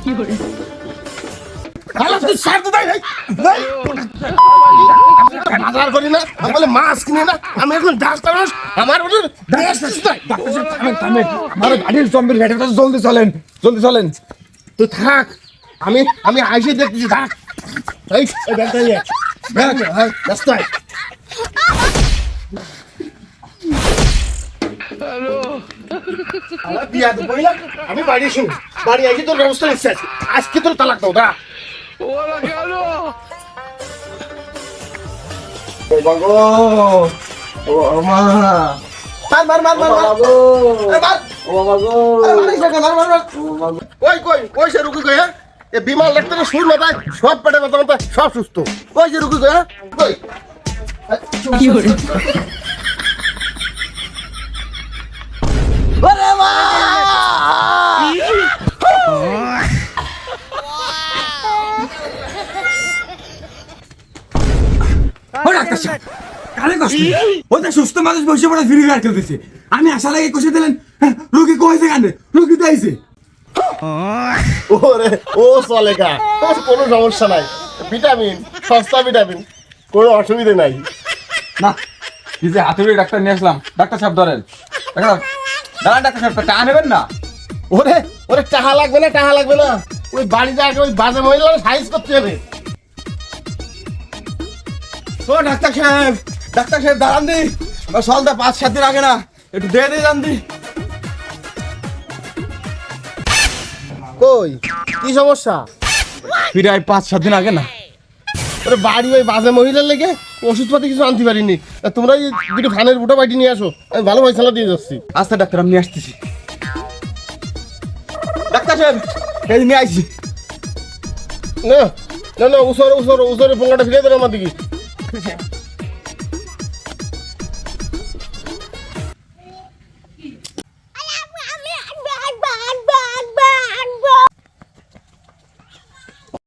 কি করে বাজার করি না আমি বলে মাছ কিনে না আমি এখন ডাক্তার আমার আমার গাড়ির জম্বির গাড়ির কাছে জলদি চলেন তুই থাক আমি আমি আইসে দেখতেছি থাক এই ব্যাগটা নিয়ে ব্যাগ রাস্তায় আমি বাড়ি শুন বাড়ি আইসি তোর ব্যবস্থা নিচ্ছে আজকে তোর তালাক দাও দা বিমাল ডাক্তার সুর মাথায় সব পেটে ব্যথা মাথা সব সুস্থ ওই যে রুগী গো কই কি করে সুস্থ মানুষ বসে পড়ে ফিরে বের করে দিচ্ছে আমি আশা লাগে কষে দিলেন রুগী কইছে কানে রুগী তো আইছে ওরে ও চলেগা তোর কোনো সমস্যা নাই ভিটামিন সস্তা ভিটামিন কোনো অসুবিধা নাই না এই যে হাতুড়ি ডাক্তার নিয়ে আসলাম ডাক্তার সাহেব ধরেন দাঁড়ান ডাক্তার সাহেব টা নেবেন না ওরে ওরে টাকা লাগবে না ওই বাড়িতে আগে ওই বাজে মহিলা সাইজ করতে হবে ও ডাক্তার সাহেব দাঁড়ান দি সলটা 5-7 দিন আগে না একটু দিয়ে যান দি কই কি সমস্যা ফিরাই 5-7 দিন আগে না ওরে বাড়ি ওই বাজে মহিলার লেগে ওষুধপাতি কিছু আনতে পারিনি তোমরা এই দুটো ফানের বুটো বাটি নিয়ে আসো আমি ভালো পয়সা দিয়ে যাচ্ছি আচ্ছা ডাক্তার আমি আসতেছি ডাক্তার সাহেব এই নিয়ে আইছি না না না উসরে পোঙ্গাটা ফিরে দেন আমার দিকে